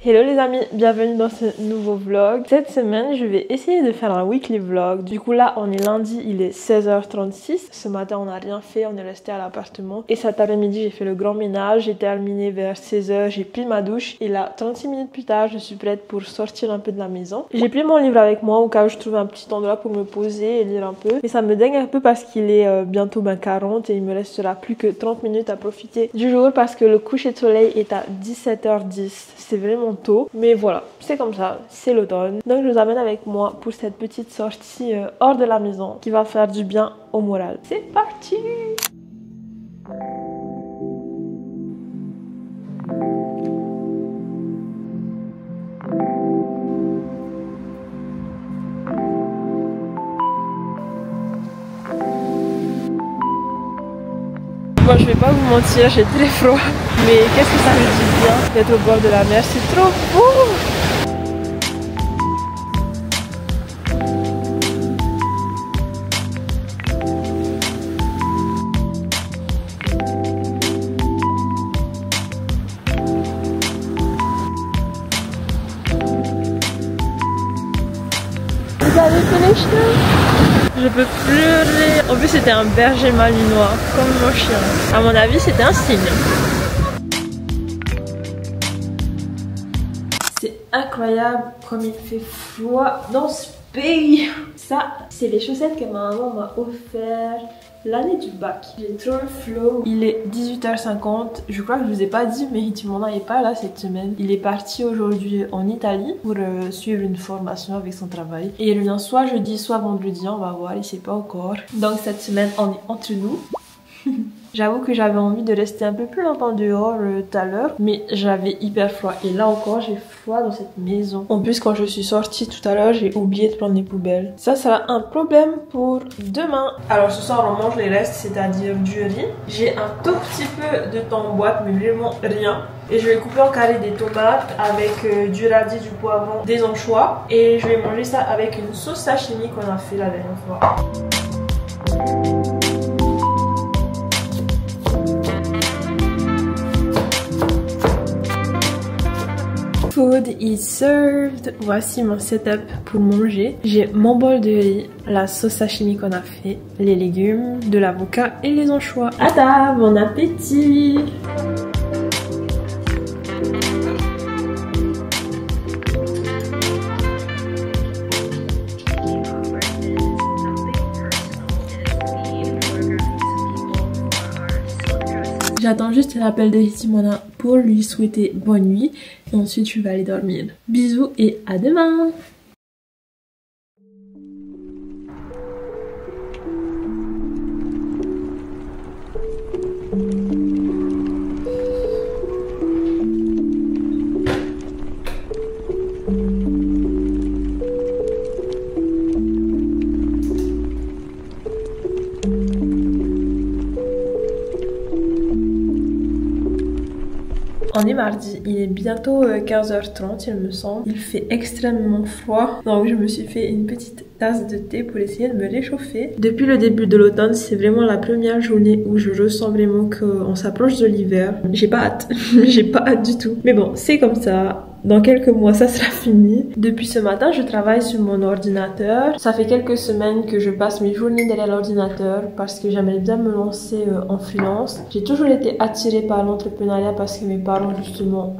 Hello les amis, bienvenue dans ce nouveau vlog. Cette semaine, je vais essayer de faire un weekly vlog. Du coup là, on est lundi, il est 16h36. Ce matin, on n'a rien fait, on est resté à l'appartement. Et cet après-midi, j'ai fait le grand ménage. J'ai terminé vers 16h, j'ai pris ma douche. Et là, 36 minutes plus tard, je suis prête pour sortir un peu de la maison. J'ai pris mon livre avec moi au cas où je trouve un petit endroit pour me poser et lire un peu. Mais ça me dingue un peu parce qu'il est bientôt 40 et il me restera plus que 30 minutes à profiter du jour parce que le coucher de soleil est à 17h10. C'est vraiment tôt, mais voilà, c'est comme ça, c'est l'automne. Donc je vous amène avec moi pour cette petite sortie hors de la maison qui va faire du bien au moral. C'est parti! Bon, je vais pas vous mentir, j'ai très froid, mais qu'est-ce que ça me dit bien d'être au bord de la mer, c'est trop beau! Vous avez fait les cheveux? Je peux pleurer. En plus c'était un berger malinois, comme mon chien. À mon avis c'était un signe. C'est incroyable comme il fait froid dans ce pays. Ça, c'est les chaussettes que ma maman m'a offert l'année du bac. J'ai trop le flow. Il est 18h50. Je crois que je vous ai pas dit, mais Timona n'est pas là cette semaine. Il est parti aujourd'hui en Italie pour suivre une formation avec son travail. Et il revient soit jeudi, soit vendredi. On va voir, il sait pas encore. Donc cette semaine, on est entre nous. J'avoue que j'avais envie de rester un peu plus longtemps dehors tout à l'heure, mais j'avais hyper froid. Et là encore, j'ai froid dans cette maison. En plus, quand je suis sortie tout à l'heure, j'ai oublié de prendre les poubelles. Ça sera un problème pour demain. Alors ce soir, on mange les restes, c'est-à-dire du riz. J'ai un tout petit peu de thon en boîte, mais vraiment rien. Et je vais couper en carré des tomates avec du radis, du poivron, des anchois. Et je vais manger ça avec une sauce sashimi qu'on a fait la dernière fois. Food is served. Voici mon setup pour manger. J'ai mon bol de riz, la sauce sashimi qu'on a fait, les légumes, de l'avocat et les anchois. À table, bon appétit! J'attends juste l'appel de Timona pour lui souhaiter bonne nuit et ensuite je vais aller dormir. Bisous et à demain! On est mardi, il est bientôt 15h30 il me semble. Il fait extrêmement froid, donc je me suis fait une petite tasse de thé pour essayer de me réchauffer. Depuis le début de l'automne, c'est vraiment la première journée où je ressens vraiment qu'on s'approche de l'hiver. J'ai pas hâte, j'ai pas hâte du tout. Mais bon, c'est comme ça. Dans quelques mois, ça sera fini. Depuis ce matin, je travaille sur mon ordinateur. Ça fait quelques semaines que je passe mes journées derrière l'ordinateur parce que j'aimerais bien me lancer en freelance. J'ai toujours été attirée par l'entrepreneuriat parce que mes parents, justement,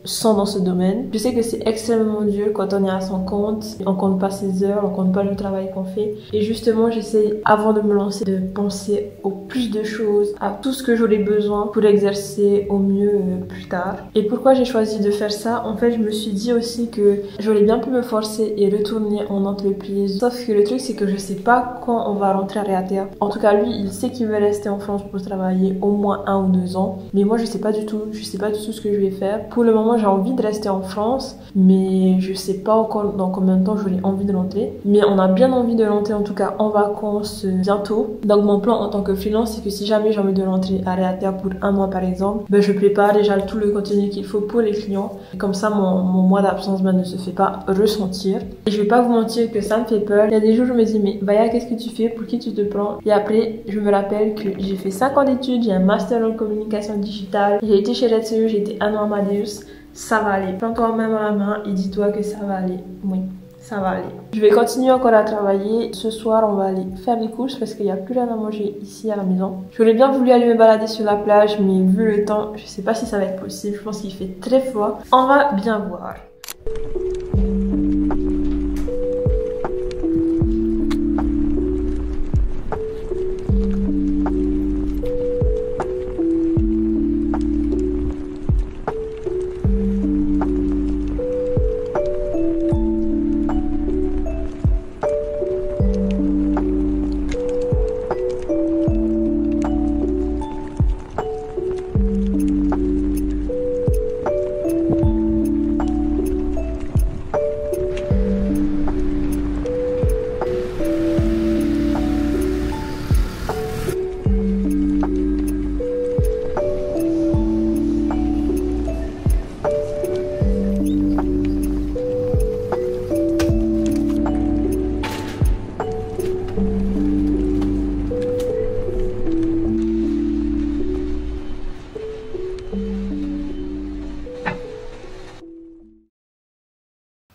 sont dans ce domaine. Je sais que c'est extrêmement dur quand on est à son compte. On compte pas ses heures, on compte pas le travail qu'on fait. Et justement, j'essaie, avant de me lancer, de penser au plus de choses, à tout ce que j'aurais besoin pour exercer au mieux plus tard. Et pourquoi j'ai choisi de faire ça? En fait, je me suis dit aussi que j'aurais bien pu me forcer et retourner en entreprise. Sauf que le truc, c'est que je sais pas quand on va rentrer à Réater. En tout cas, lui, il sait qu'il veut rester en France pour travailler au moins 1 ou 2 ans. Mais moi, je sais pas du tout. Je sais pas du tout ce que je vais faire. Pour le moment, j'ai envie de rester en France, mais je sais pas encore dans combien de temps j'aurai envie de rentrer. Mais on a bien envie de rentrer, en tout cas en vacances bientôt. Donc mon plan en tant que freelance, c'est que si jamais j'ai envie de rentrer à Réater pour 1 mois par exemple, ben je prépare déjà tout le contenu qu'il faut pour les clients. Comme ça, mon mois d'absence ne se fait pas ressentir. Et je vais pas vous mentir que ça me fait peur. Il y a des jours, je me dis, mais Vaya, qu'est-ce que tu fais? Pour qui tu te prends? Et après, je me rappelle que j'ai fait 5 ans d'études, j'ai un master en communication digitale, j'ai été chez Red Sea, j'ai été à Amadeus. Ça va aller. Prends quand même la main et dis-toi que ça va aller. Oui, ça va aller. Je vais continuer encore à travailler. Ce soir, on va aller faire des courses parce qu'il n'y a plus rien à manger ici à la maison. J'aurais bien voulu aller me balader sur la plage, mais vu le temps, je sais pas si ça va être possible. Je pense qu'il fait très froid. On va bien voir.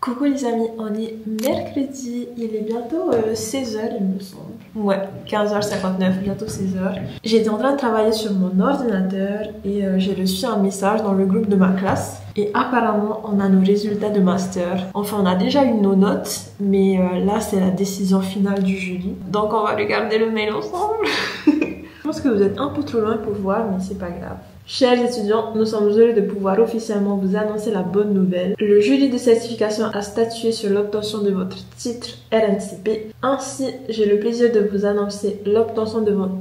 Coucou les amis, on est mercredi, il est bientôt 16h il me semble. Ouais, 15h59, bientôt 16h. J'étais en train de travailler sur mon ordinateur et j'ai reçu un message dans le groupe de ma classe. Et apparemment, on a nos résultats de master. Enfin, on a déjà eu nos notes, mais là, c'est la décision finale du jury. Donc, on va regarder le mail ensemble. Je pense que vous êtes un peu trop loin pour voir, mais c'est pas grave. Chers étudiants, nous sommes heureux de pouvoir officiellement vous annoncer la bonne nouvelle. Le jury de certification a statué sur l'obtention de votre titre RNCP. Ainsi, j'ai le plaisir de vous annoncer l'obtention de votre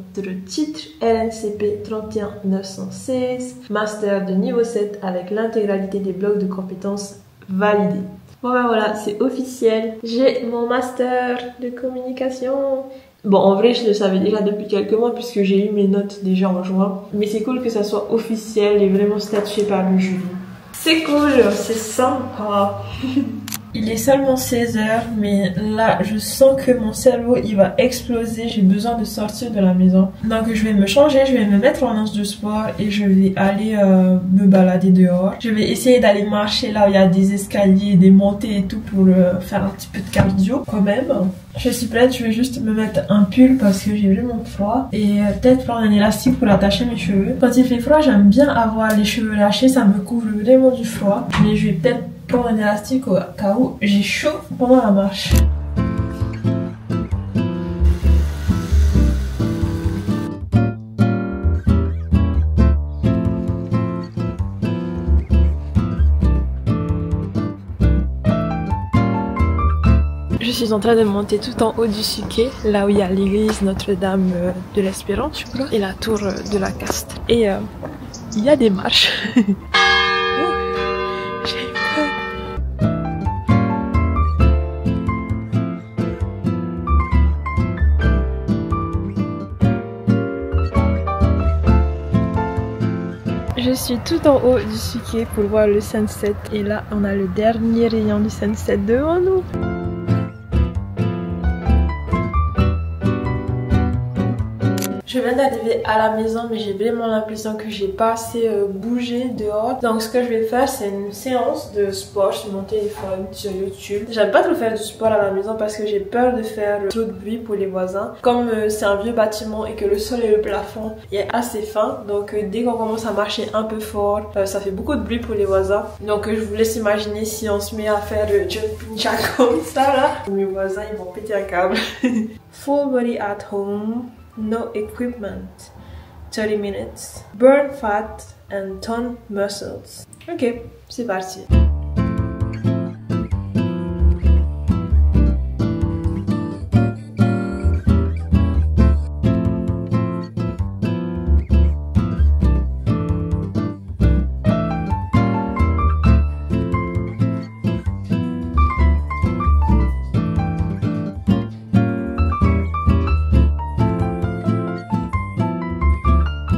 titre RNCP 31916, master de niveau 7 avec l'intégralité des blocs de compétences validés. Bon ben voilà, c'est officiel. J'ai mon master de communication. Bon, en vrai, je le savais déjà depuis quelques mois puisque j'ai eu mes notes déjà en juin. Mais c'est cool que ça soit officiel et vraiment statué par le jury. C'est cool, c'est sympa. Il est seulement 16h, mais là, je sens que mon cerveau, il va exploser. J'ai besoin de sortir de la maison. Donc, je vais me changer, je vais me mettre en lance de sport et je vais aller me balader dehors. Je vais essayer d'aller marcher là où il y a des escaliers, des montées et tout pour faire un petit peu de cardio quand même. Je suis prête, je vais juste me mettre un pull parce que j'ai vraiment froid et peut-être prendre un élastique pour attacher mes cheveux. Quand il fait froid, j'aime bien avoir les cheveux lâchés, ça me couvre vraiment du froid. Mais je vais peut-être prendre un élastique au cas où j'ai chaud pendant la marche. Je suis en train de monter tout en haut du Suquet, là où il y a l'église Notre-Dame de l'Espérance, je crois, et la tour de la Caste. Et il y a des marches. J'ai peur. Je suis tout en haut du Suquet pour voir le sunset. Et là, on a le dernier rayon du sunset devant nous. Je viens d'arriver à la maison, mais j'ai vraiment l'impression que j'ai pas assez bougé dehors. Donc ce que je vais faire, c'est une séance de sport sur mon téléphone, sur YouTube. J'aime pas trop faire du sport à la maison parce que j'ai peur de faire trop de bruit pour les voisins. Comme c'est un vieux bâtiment et que le sol et le plafond est assez fin, donc dès qu'on commence à marcher un peu fort, ça fait beaucoup de bruit pour les voisins. Donc je vous laisse imaginer si on se met à faire jumping jack comme ça là. Mes voisins, ils vont péter un câble. Full body at home. No equipment, 30 minutes, burn fat and tone muscles. Ok, c'est parti.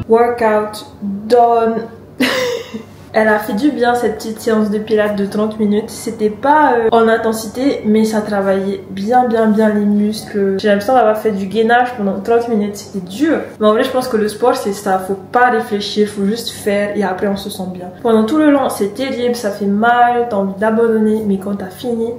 Workout done. Elle a fait du bien cette petite séance de pilates de 30 minutes. C'était pas en intensité, mais ça travaillait bien les muscles. J'ai l'impression d'avoir fait du gainage pendant 30 minutes. C'était dur. Mais en vrai, je pense que le sport, c'est ça. Faut pas réfléchir, faut juste faire et après on se sent bien. Pendant tout le long, c'est terrible, ça fait mal, t'as envie d'abandonner, mais quand t'as fini,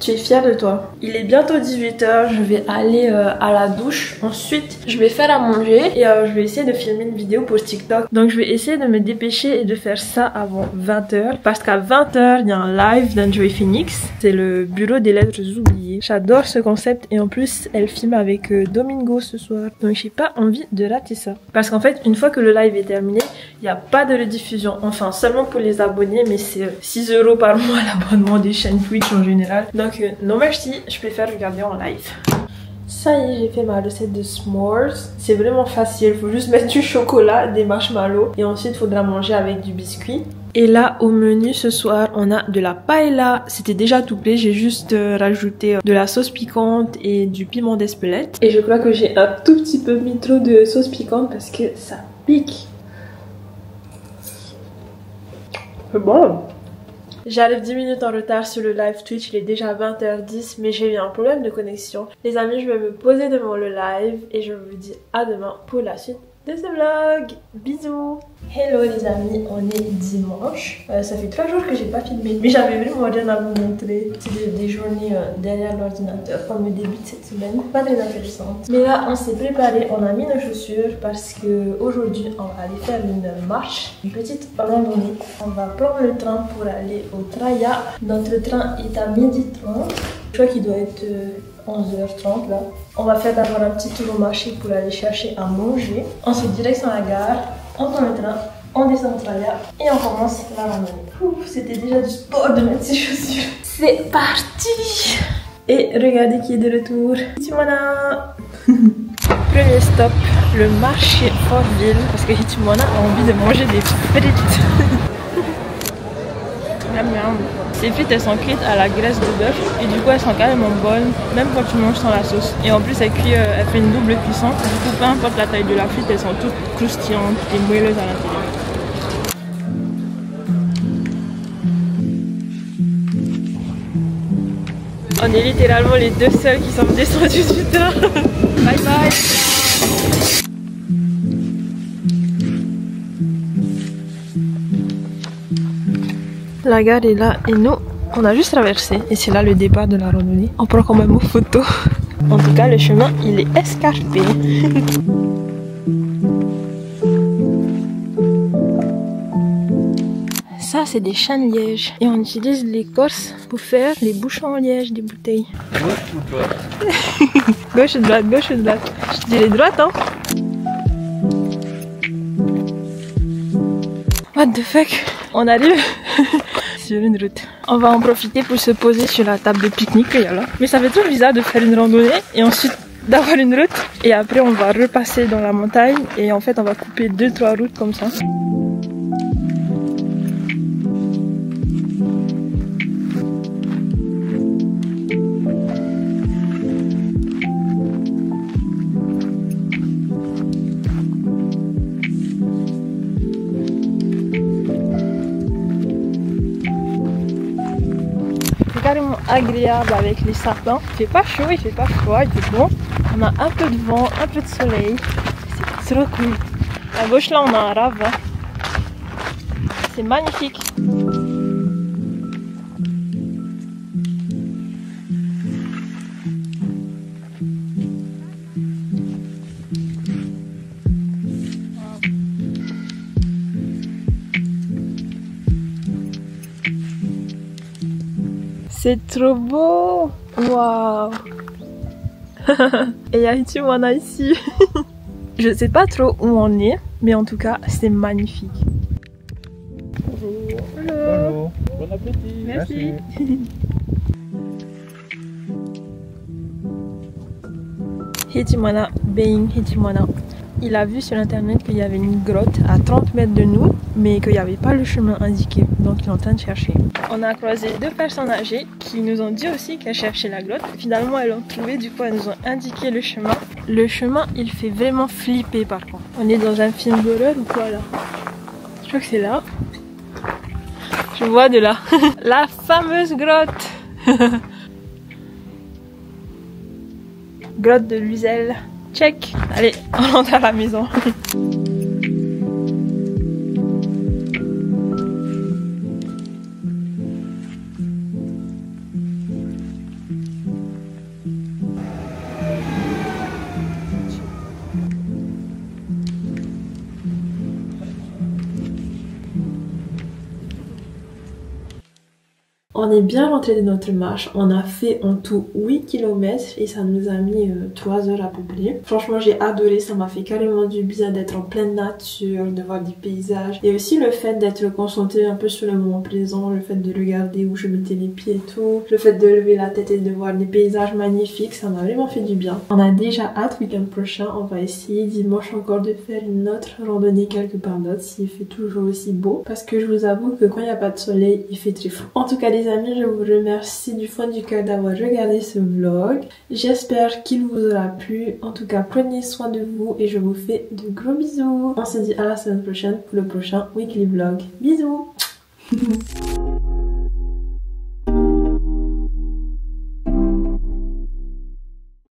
tu es fière de toi. Il est bientôt 18 h, je vais aller à la douche. Ensuite, je vais faire à manger et je vais essayer de filmer une vidéo pour TikTok. Donc je vais essayer de me dépêcher et de faire ça avant 20 h. Parce qu'à 20 h, il y a un live d'Enjoy Phoenix. C'est le bureau des lettres oubliées. J'adore ce concept et en plus, elle filme avec Domingo ce soir. Donc j'ai pas envie de rater ça. Parce qu'en fait, une fois que le live est terminé, il n'y a pas de rediffusion. Enfin, seulement pour les abonnés, mais c'est 6 € par mois l'abonnement des chaînes Twitch en général. Donc non merci, je préfère regarder en live. Ça y est, j'ai fait ma recette de s'mores. C'est vraiment facile, il faut juste mettre du chocolat, des marshmallows et ensuite il faudra manger avec du biscuit. Et là au menu ce soir on a de la paella, c'était déjà tout prêt, j'ai juste rajouté de la sauce piquante et du piment d'Espelette. Et je crois que j'ai un tout petit peu mis trop de sauce piquante parce que ça pique. C'est bon. J'arrive 10 minutes en retard sur le live Twitch, il est déjà 20 h 10 mais j'ai eu un problème de connexion. Les amis, je vais me poser devant le live et je vous dis à demain pour la suite de ce vlog. Bisous. Hello les amis, on est dimanche. Ça fait 3 jours que j'ai pas filmé, mais j'avais vraiment rien à vous montrer. C'est des journées derrière l'ordinateur comme le début de cette semaine, pas très intéressantes. Mais là on s'est préparé, on a mis nos chaussures parce que aujourd'hui on va aller faire une marche, une petite randonnée. On va prendre le train pour aller au Traya. Notre train est à 12h30. Je crois qu'il doit être 11h30 là. On va faire d'abord un petit tour au marché pour aller chercher à manger. Ensuite direction la gare, on prend le train, on descend au Traya et on commence la randonnée. C'était déjà du sport de mettre ses chaussures. C'est parti. Et regardez qui est de retour. Hitimana. Premier stop, le marché Fort-Ville parce que Hitimana a envie de manger des frites. Miam miam. Ces frites elles sont cuites à la graisse de bœuf et du coup elles sont carrément bonnes même quand tu manges sans la sauce. Et en plus elle fait une double cuisson, du coup peu importe la taille de la frite, elles sont toutes croustillantes et moelleuses à l'intérieur. On est littéralement les deux seuls qui sont descendus du train. Bye bye. La gare est là et nous, on a juste traversé et c'est là le départ de la randonnée. On prend quand même aux photos. En tout cas, le chemin, il est escarpé. Ça, c'est des chênes liège et on utilise l'écorce pour faire les bouchons en liège des bouteilles. Gauche ou droite? Gauche ou droite, gauche ou droite? Je dirais droite, hein? What the fuck? On arrive sur une route. On va en profiter pour se poser sur la table de pique-nique qu'il y a là. Mais ça fait toujours bizarre de faire une randonnée et ensuite d'avoir une route. Et après on va repasser dans la montagne et en fait on va couper 2-3 routes comme ça. Carrément agréable avec les sapins. Il fait pas chaud, il fait pas froid, il fait bon. On a un peu de vent, un peu de soleil. C'est trop cool. À gauche là on a un ravin. C'est magnifique. C'est trop beau! Waouh! Et il y a Hitimana ici. Je sais pas trop où on est, mais en tout cas, c'est magnifique. Bonjour! Bonjour! Bon appétit! Merci! Hitimana, being Hitimana. Il a vu sur internet qu'il y avait une grotte à 30 mètres de nous, mais qu'il n'y avait pas le chemin indiqué, donc il est en train de chercher. On a croisé 2 personnes âgées qui nous ont dit aussi qu'elles cherchaient la grotte. Finalement elles l'ont trouvé, du coup elles nous ont indiqué le chemin. Le chemin il fait vraiment flipper par contre. On est dans un film d'horreur ou quoi là? Je crois que c'est là. Je vois de là. La fameuse grotte. Grotte de Luzel. Check. Allez, on rentre à la maison. On est bien rentré de notre marche, on a fait en tout 8 km et ça nous a mis 3 heures à peu près. Franchement j'ai adoré, ça m'a fait carrément du bien d'être en pleine nature, de voir des paysages. Et aussi le fait d'être concentré un peu sur le moment présent, le fait de regarder où je mettais les pieds et tout, le fait de lever la tête et de voir des paysages magnifiques, ça m'a vraiment fait du bien. On a déjà hâte, week-end prochain, on va essayer dimanche encore de faire une autre randonnée quelque part d'autre s'il fait toujours aussi beau. Parce que je vous avoue que quand il n'y a pas de soleil, il fait très froid. En tout cas les amis, je vous remercie du fond du cœur d'avoir regardé ce vlog. J'espère qu'il vous aura plu. En tout cas, prenez soin de vous et je vous fais de gros bisous. On se dit à la semaine prochaine pour le prochain weekly vlog. Bisous.